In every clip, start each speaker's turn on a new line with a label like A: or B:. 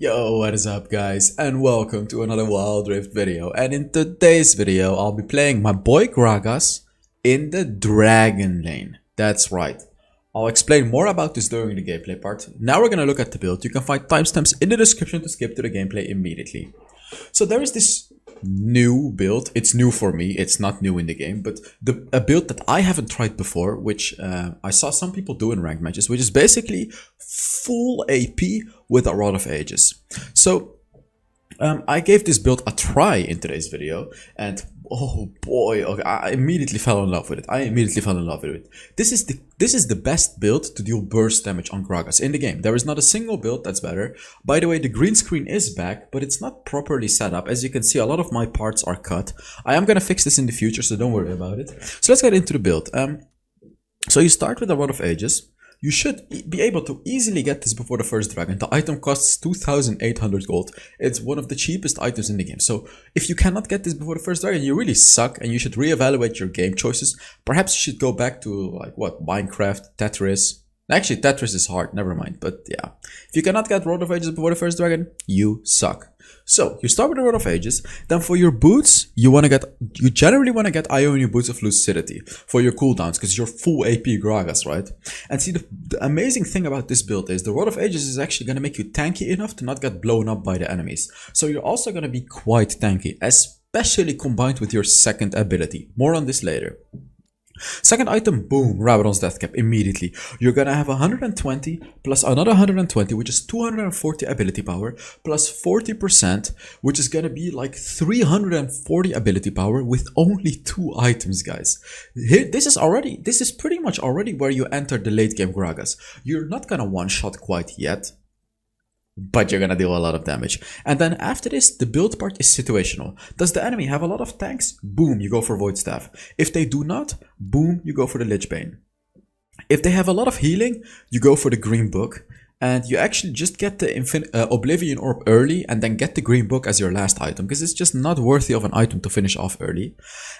A: Yo, what is up guys, and welcome to another Wild Rift video. And in today's video, I'll be playing my boy Gragas in the Dragon Lane. That's right. I'll explain more about this during the gameplay part. Now we're gonna look at the build. You can find timestamps in the description to skip to the gameplay immediately. So there is this new build. It's new for me. It's not new in the game, but a build that I haven't tried before, which I saw some people do in ranked matches, which is basically full AP with a Rod of Ages. So I gave this build a try in today's video, and oh boy, okay, I immediately fell in love with it. This is the best build to deal burst damage on Gragas in the game. There is not a single build that's better. By the way, the green screen is back, but it's not properly set up. As you can see, a lot of my parts are cut. I am gonna fix this in the future, so don't worry about it. So let's get into the build. So you start with a Rod of Ages. You should be able to easily get this before the first dragon. The item costs 2,800 gold. It's one of the cheapest items in the game. So if you cannot get this before the first dragon, you really suck and you should reevaluate your game choices. Perhaps you should go back to like what, Minecraft, Tetris. Actually, Tetris is hard, never mind. But yeah, if you cannot get Rod of Ages before the first dragon, you suck. So you start with the Rod of Ages. Then for your boots, you generally want to get Ionian Boots of Lucidity for your cooldowns because you're full AP Gragas, right? And see, the amazing thing about this build is the Rod of Ages is actually going to make you tanky enough to not get blown up by the enemies. So you're also going to be quite tanky, especially combined with your second ability. More on this later. Second item, boom, Rabadon's Death Cap immediately. You're gonna have 120 plus another 120, which is 240 ability power, plus 40%, which is gonna be like 340 ability power with only 2 items, guys. Here, this is pretty much already where you enter the late game Gragas. You're not gonna one-shot quite yet, but you're gonna deal a lot of damage. And then after this, the build part is situational. Does the enemy have a lot of tanks? Boom, you go for Void Staff. If they do not, boom, you go for the Lich Bane. If they have a lot of healing, you go for the Green Book. And you actually just get the Oblivion Orb early and then get the Green Book as your last item, because it's just not worthy of an item to finish off early.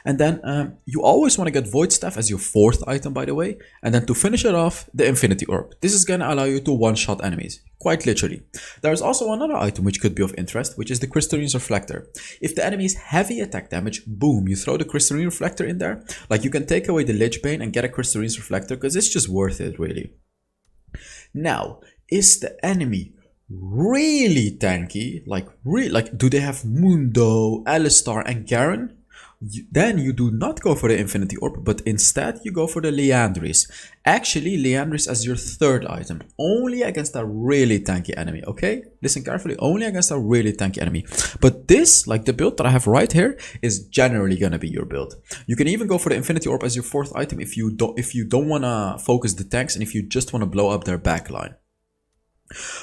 A: And then you always want to get Void Staff as your 4th item, by the way. And then to finish it off, the Infinity Orb. This is going to allow you to one-shot enemies, quite literally. There's also another item which could be of interest, which is the Crystalline Reflector. If the enemy is heavy attack damage, boom, you throw the Crystalline Reflector in there. Like, you can take away the Lich Bane and get a Crystalline Reflector, because it's just worth it, really. Now, is the enemy really tanky? Like do they have Mundo, Alistar, and Garen? Then you do not go for the Infinity Orb, but instead you go for the Liandry's. Actually, Liandry's as your 3rd item, only against a really tanky enemy, okay? Listen carefully, only against a really tanky enemy. But this, like the build that I have right here, is generally gonna be your build. You can even go for the Infinity Orb as your 4th item if you don't wanna focus the tanks and if you just wanna blow up their backline.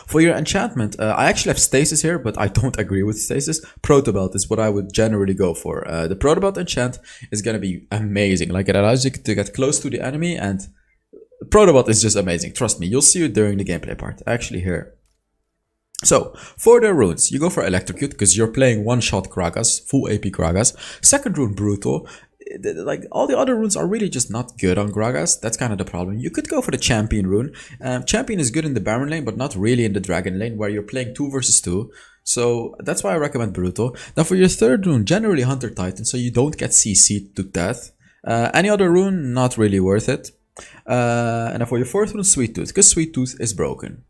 A: For your enchantment, I actually have Stasis here, but I don't agree with Stasis. Protobelt is what I would generally go for. The Protobelt enchant is going to be amazing. Like, it allows you to get close to the enemy, and Protobelt is just amazing. Trust me, you'll see it during the gameplay part. Actually, here. So, for the runes, you go for Electrocute, because you're playing one-shot Gragas, full AP Gragas. Second rune, Brutal. Like, all the other runes are really just not good on Gragas. That's kind of the problem. You could go for the Champion rune. Champion is good in the Baron lane, but not really in the Dragon lane, where you're playing 2 versus 2. So that's why I recommend Brutal. Now for your 3rd rune, generally Hunter Titan, so you don't get CC'd to death. Any other rune, not really worth it. And then for your 4th rune, Sweet Tooth, because Sweet Tooth is broken.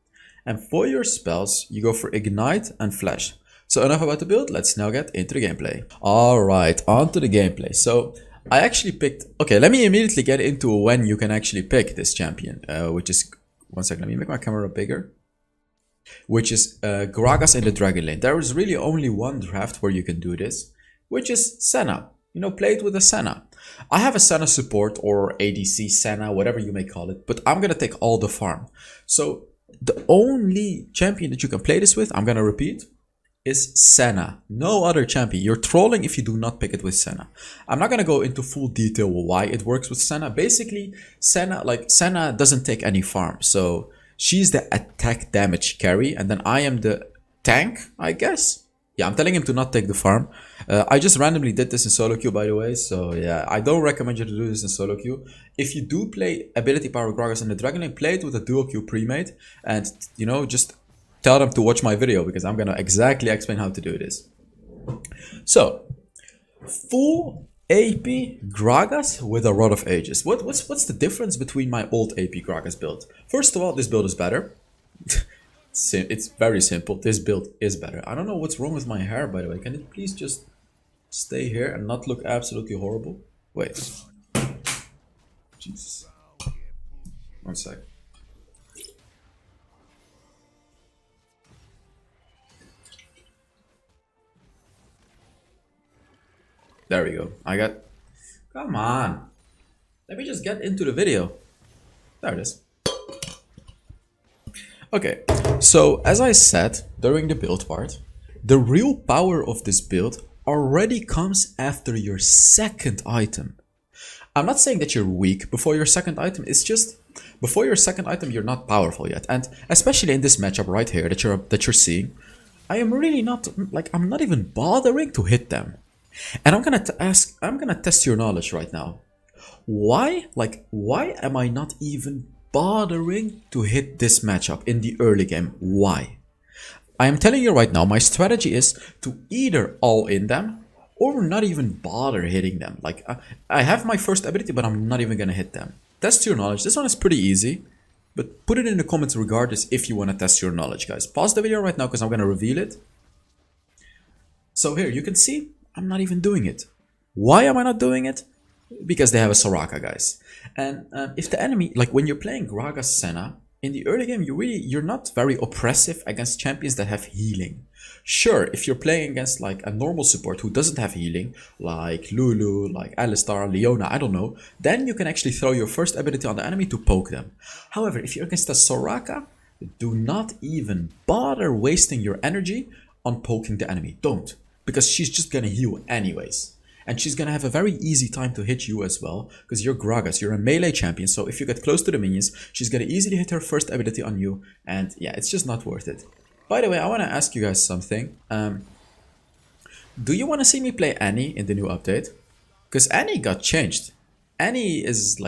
A: And for your spells, you go for Ignite and Flash. So enough about the build, let's now get into the gameplay. Alright, on to the gameplay. So I actually picked... Okay, let me immediately get into when you can actually pick this champion, which is... One second, let me make my camera bigger. Which is Gragas in the Dragon lane. There is really only one draft where you can do this, which is Senna. You know, play it with a Senna. I have a Senna support or ADC Senna, whatever you may call it, but I'm gonna take all the farm. So the only champion that you can play this with, I'm gonna repeat, is Senna. No other champion. You're trolling if you do not pick it with Senna. I'm not gonna go into full detail why it works with Senna. Basically, Senna doesn't take any farm. So she's the attack damage carry, and then I am the tank, I guess. Yeah, I'm telling him to not take the farm. I just randomly did this in solo queue, by the way. So yeah, I don't recommend you to do this in solo queue. If you do play ability power Gragas in the Dragon lane, play it with a dual queue pre-made. And, you know, just tell them to watch my video because I'm gonna exactly explain how to do this. So, full AP Gragas with a Rod of Ages. What's the difference between my old AP Gragas build? First of all, this build is better. It's very simple. This build is better. I don't know what's wrong with my hair, by the way. Can it please just stay here and not look absolutely horrible? Wait. Jesus. 1 sec. There we go. Come on. Let me just get into the video. There it is. Okay, so as I said during the build part, the real power of this build already comes after your second item. I'm not saying that you're weak before your second item, it's just before your second item you're not powerful yet. And especially in this matchup right here that you're seeing, I am really not, like, I'm not even bothering to hit them. And I'm gonna test your knowledge right now. Why am I not even bothering to hit this matchup in the early game? Why? I am telling you right now, my strategy is to either all in them or not even bother hitting them. Like, I have my first ability, but I'm not even gonna hit them. Test your knowledge. This one is pretty easy, but put it in the comments regardless if you want to test your knowledge, guys. Pause the video right now because I'm gonna reveal it. So here, you can see I'm not even doing it. Why am I not doing it? Because they have a Soraka, guys. And if the enemy, like when you're playing Gragas Senna, in the early game, you're not very oppressive against champions that have healing. Sure, if you're playing against like a normal support who doesn't have healing, like Lulu, like Alistar, Leona, I don't know, then you can actually throw your first ability on the enemy to poke them. However, if you're against a Soraka, do not even bother wasting your energy on poking the enemy. Don't. Because she's just gonna heal anyways. And she's gonna have a very easy time to hit you as well, because you're Gragas, you're a melee champion, so if you get close to the minions, she's gonna easily hit her first ability on you, and yeah, it's just not worth it. By the way, I wanna ask you guys something. Do you wanna see me play Annie in the new update? Because Annie got changed. Annie is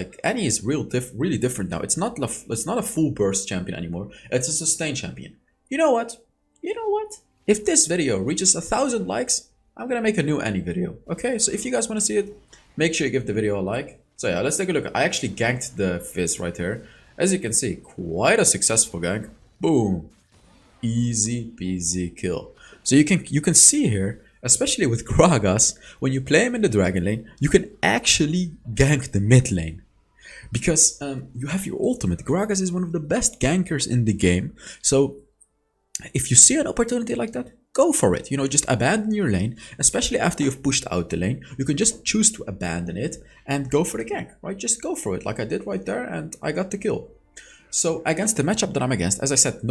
A: really different now. It's not a full burst champion anymore. It's a sustain champion. You know what? If this video reaches 1,000 likes, I'm gonna make a new Annie video. Okay, so if you guys want to see it, make sure you give the video a like. So yeah, let's take a look. I actually ganked the Fizz right here. As you can see, quite a successful gank. Boom, easy peasy kill. So you can see here, especially with Gragas, when you play him in the Dragon lane, you can actually gank the mid lane. Because you have your ultimate. Gragas is one of the best gankers in the game. So if you see an opportunity like that, go for it. You know, just abandon your lane, especially after you've pushed out the lane. You can just choose to abandon it and go for the gank, right? Just go for it like I did right there, and I got the kill. So against the matchup that I'm against, as I said,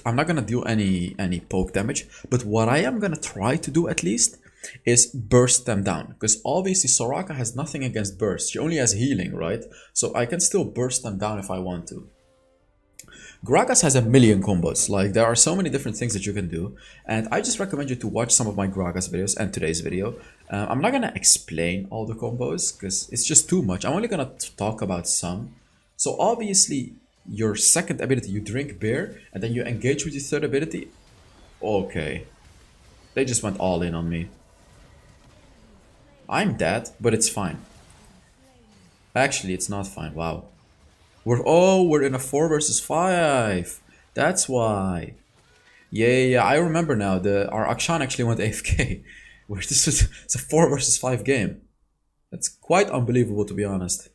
A: I'm not gonna do any poke damage, but what I am gonna try to do at least is burst them down, because obviously Soraka has nothing against burst. She only has healing, right? So I can still burst them down if I want to. Gragas has a million combos. Like, there are so many different things that you can do, and I just recommend you to watch some of my Gragas videos and today's video. I'm not gonna explain all the combos because it's just too much. I'm only gonna talk about some. So obviously your second ability, you drink beer and then you engage with your third ability. Okay, they just went all in on me. I'm dead, but it's fine. Actually, it's not fine. Wow. We're in a 4 versus 5. That's why. Yeah, I remember now. Our Akshan actually went AFK. Where it's a 4 versus 5 game. That's quite unbelievable, to be honest.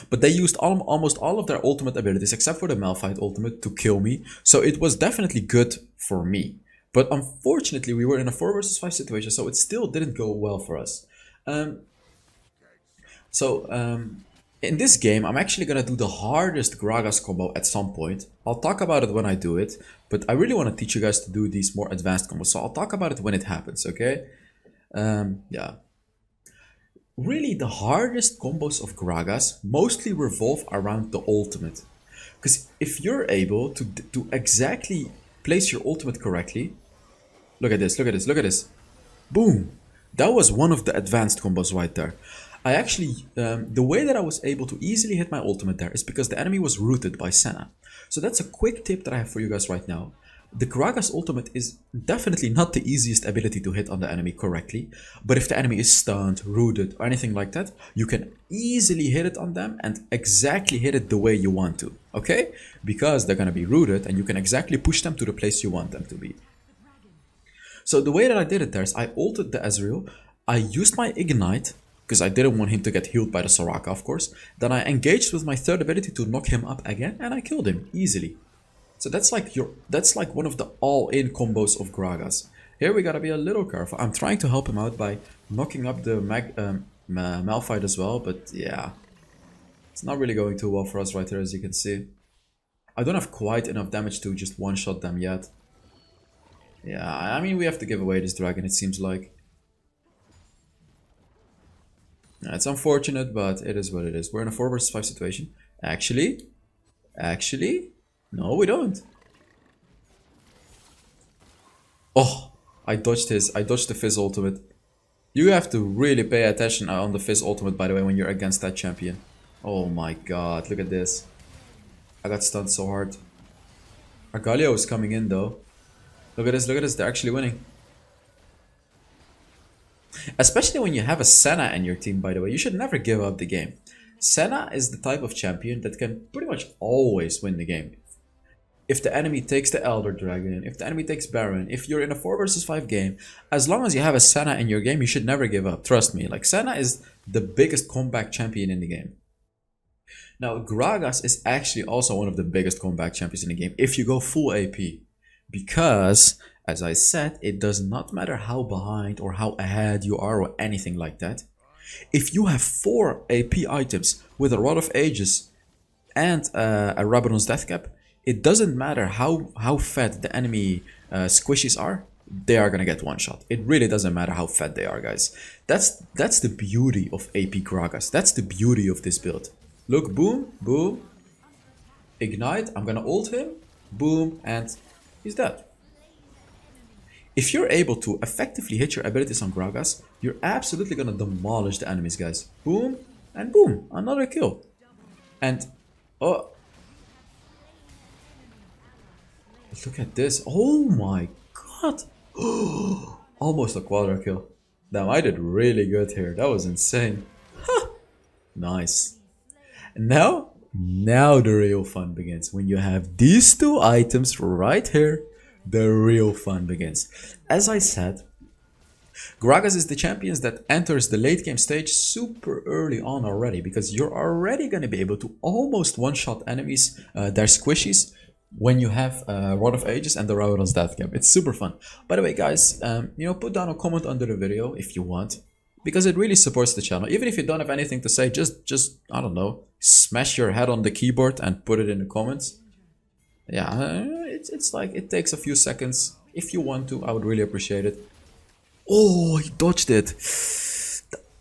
A: But they used almost all of their ultimate abilities, except for the Malphite ultimate, to kill me. So it was definitely good for me. But unfortunately, we were in a 4 versus 5 situation, so it still didn't go well for us. In this game, I'm actually gonna do the hardest Gragas combo at some point. I'll talk about it when I do it, but I really want to teach you guys to do these more advanced combos, so I'll talk about it when it happens, okay? Yeah. Really, the hardest combos of Gragas mostly revolve around the ultimate. Because if you're able to exactly place your ultimate correctly... Look at this. Boom! That was one of the advanced combos right there. I actually, the way that I was able to easily hit my ultimate there is because the enemy was rooted by Senna. So that's a quick tip that I have for you guys right now. The Gragas ultimate is definitely not the easiest ability to hit on the enemy correctly, but if the enemy is stunned, rooted, or anything like that, you can easily hit it on them and exactly hit it the way you want to, okay? Because they're gonna be rooted and you can exactly push them to the place you want them to be. So the way that I did it there is I ulted the Ezreal, I used my Ignite, because I didn't want him to get healed by the Soraka, of course. Then I engaged with my third ability to knock him up again, and I killed him easily. So that's like one of the all-in combos of Gragas. Here we gotta be a little careful. I'm trying to help him out by knocking up the Malphite as well, but yeah. It's not really going too well for us right here, as you can see. I don't have quite enough damage to just one-shot them yet. Yeah, I mean, we have to give away this dragon, it seems like. It's unfortunate, but it is what it is. We're in a 4 versus 5 situation. Actually, no, we don't. Oh, I dodged the Fizz ultimate. You have to really pay attention on the Fizz ultimate, by the way, when you're against that champion. Oh my god, look at this. I got stunned so hard. Our Galio is coming in though. Look at this, they're actually winning. Especially when you have a Senna in your team, by the way, you should never give up the game. Senna is the type of champion that can pretty much always win the game. If the enemy takes the Elder Dragon, if the enemy takes Baron, if you're in a 4 versus 5 game, as long as you have a Senna in your game, you should never give up. Trust me, like Senna is the biggest comeback champion in the game. Now, Gragas is actually also one of the biggest comeback champions in the game if you go full AP. Because, as I said, it does not matter how behind or how ahead you are or anything like that. If you have 4 AP items with a Rod of Ages and a Rabadon's Death Cap, it doesn't matter how fat the enemy squishies are, they are gonna get one shot. It really doesn't matter how fat they are, guys. That's the beauty of AP Gragas. That's the beauty of this build. Look, boom, boom, Ignite, I'm gonna ult him, boom, and he's dead. If you're able to effectively hit your abilities on Gragas, you're absolutely gonna demolish the enemies, guys. Boom, and boom, another kill. And, oh, look at this. Oh my god. Almost a quadra kill. Damn, I did really good here. That was insane. Nice. Now the real fun begins. When you have these 2 items right here, the real fun begins. As I said, Gragas is the champion that enters the late game stage super early on already, because you're already going to be able to almost one-shot enemies, their squishies, when you have Rod of Ages and the Rabadon's Death Cap. It's super fun. By the way, guys, put down a comment under the video if you want, because it really supports the channel. Even if you don't have anything to say, just I don't know, smash your head on the keyboard and put it in the comments. Yeah, it's like, it takes a few seconds. If you want to, I would really appreciate it. Oh, he dodged it.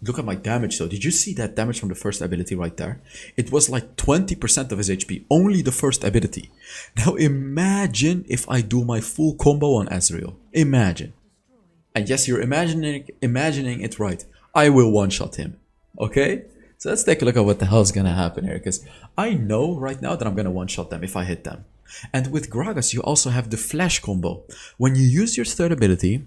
A: Look at my damage though. Did you see that damage from the first ability right there? It was like 20% of his HP. Only the first ability. Now imagine if I do my full combo on Ezreal. Imagine. And yes, you're imagining it right. I will one-shot him. Okay? So let's take a look at what the hell is gonna happen here. Because I know right now that I'm gonna one-shot them if I hit them. And with Gragas, you also have the flash combo. When you use your third ability,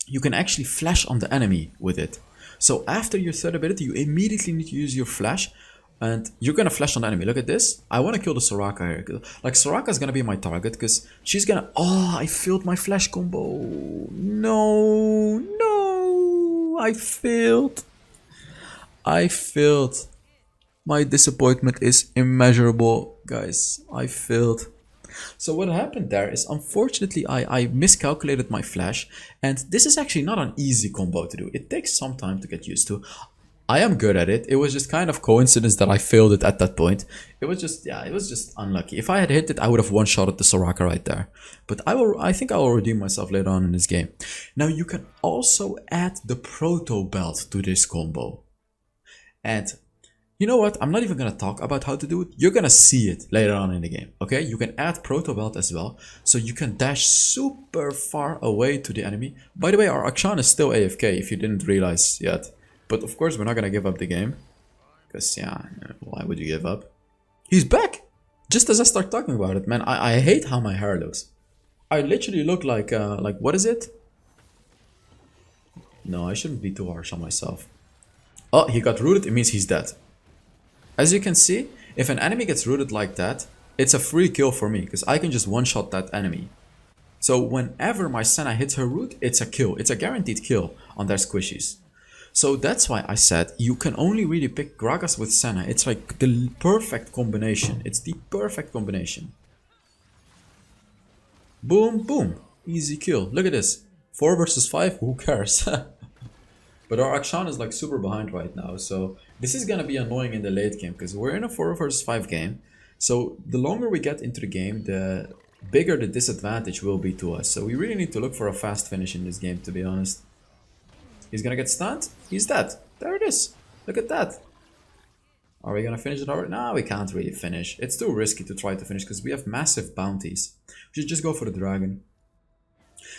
A: you can actually flash on the enemy with it. So after your third ability, you immediately need to use your flash, and you're gonna flash on the enemy. Look at this. I want to kill the Soraka here. Like, Soraka is gonna be my target because she's gonna... Oh, I failed my flash combo. No. I failed. My disappointment is immeasurable, guys. I failed. So what happened there is, unfortunately, I miscalculated my flash, and this is actually not an easy combo to do. It takes some time to get used to. I am good at it. It was just kind of coincidence that I failed it at that point. It was just, yeah, it was just unlucky. If I had hit it, I would have one-shotted the Soraka right there. But I think I will redeem myself later on in this game. Now you can also add the Proto Belt to this combo. And you know what? I'm not even going to talk about how to do it. You're going to see it later on in the game, okay? You can add Proto Belt as well, so you can dash super far away to the enemy. By the way, our Akshan is still AFK, if you didn't realize yet. But of course, we're not going to give up the game. Because, yeah, why would you give up? He's back! Just as I start talking about it, man, I hate how my hair looks. I literally look like what is it? No, I shouldn't be too harsh on myself. Oh, he got rooted, it means he's dead. As you can see, if an enemy gets rooted like that, it's a free kill for me, because I can just one-shot that enemy. So whenever my Senna hits her root, it's a kill. It's a guaranteed kill on their squishies. So that's why I said you can only really pick Gragas with Senna. It's like the perfect combination. It's the perfect combination. Boom, boom. Easy kill. Look at this. 4 versus 5, who cares? But our Akshan is like super behind right now. So this is gonna be annoying in the late game because we're in a 4 versus 5 game. So the longer we get into the game, the bigger the disadvantage will be to us. So we really need to look for a fast finish in this game, to be honest. He's gonna get stunned. He's dead. There it is. Look at that. Are we gonna finish it already? No, we can't really finish. It's too risky to try to finish because we have massive bounties. We should just go for the dragon.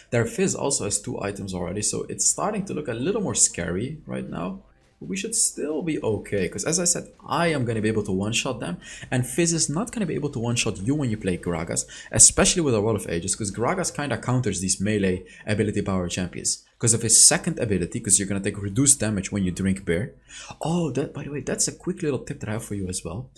A: Their Fizz also has 2 items already, so it's starting to look a little more scary right now. But we should still be okay, because as I said, I am going to be able to one-shot them, and Fizz is not going to be able to one-shot you when you play Gragas, especially with a Wall of Ages, because Gragas kind of counters these melee ability power champions. Because of his second ability, because you're going to take reduced damage when you drink beer. Oh, that, by the way, that's a quick little tip that I have for you as well.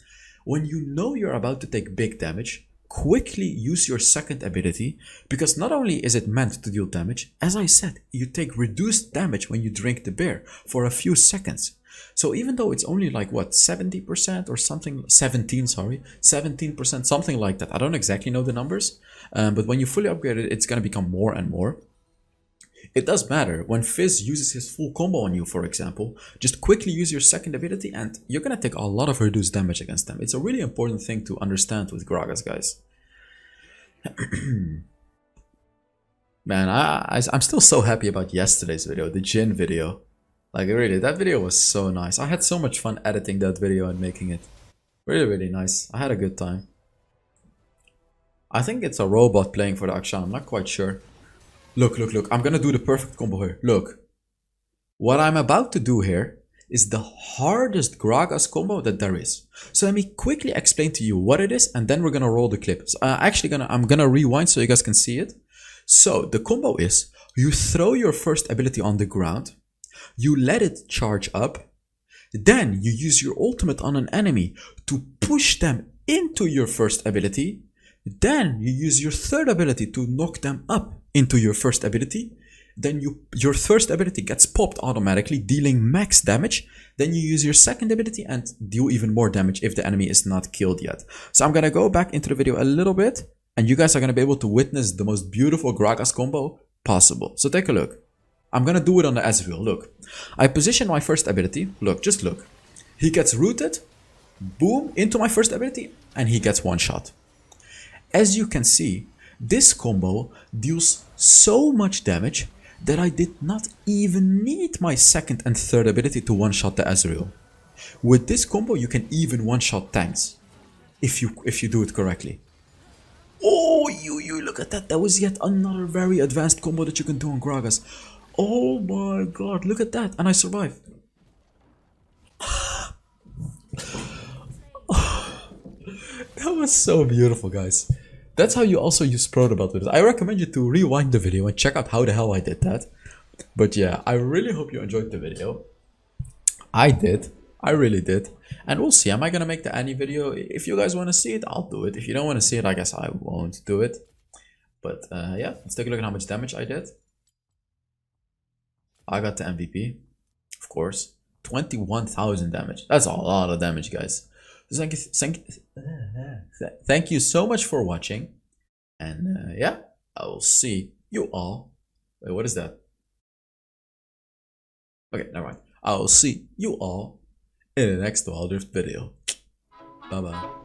A: When you know you're about to take big damage, quickly use your second ability, because not only is it meant to deal damage, as I said, you take reduced damage when you drink the beer for a few seconds. So even though it's only like what, 70% or something, 17%, something like that. I don't exactly know the numbers, but when you fully upgrade it, it's going to become more and more. It does matter. When Fizz uses his full combo on you, for example, just quickly use your second ability and you're going to take a lot of reduced damage against them. It's a really important thing to understand with Gragas, guys. Man, I'm still so happy about yesterday's video, the Jhin video. Like really, that video was so nice. I had so much fun editing that video and making it. Really, really nice. I had a good time. I think it's a robot playing for the Akshan. I'm not quite sure. Look, look, look. I'm gonna do the perfect combo here. Look. What I'm about to do here is the hardest Gragas combo that there is. So let me quickly explain to you what it is, and then we're gonna roll the clip. So I'm gonna rewind so you guys can see it. So the combo is you throw your first ability on the ground, you let it charge up, then you use your ultimate on an enemy to push them into your first ability, then you use your third ability to knock them up into your first ability, then your first ability gets popped automatically, dealing max damage, then you use your second ability and deal even more damage if the enemy is not killed yet. So I'm gonna go back into the video a little bit, and you guys are gonna be able to witness the most beautiful Gragas combo possible. So take a look. I'm gonna do it on the Ezreal. Look, I position my first ability. Look, just look. He gets rooted, boom, into my first ability, and he gets one shot. As you can see, this combo deals so much damage that I did not even need my second and third ability to one-shot the Ezreal. With this combo, you can even one-shot tanks if you do it correctly. Oh, you look at that. That was yet another very advanced combo that you can do on Gragas. Oh my god, look at that. And I survived. That was so beautiful, guys. That's how you also use Protobelt with it. I recommend you to rewind the video and check out how the hell I did that. But yeah, I really hope you enjoyed the video. I did. I really did. And we'll see. Am I going to make the Annie video? If you guys want to see it, I'll do it. If you don't want to see it, I guess I won't do it. But yeah, let's take a look at how much damage I did. I got the MVP, of course. 21,000 damage. That's a lot of damage, guys. Thank you so much for watching. And yeah, I will see you all. Wait, what is that? Okay, never mind. I will see you all in the next Wild Rift video. Bye bye.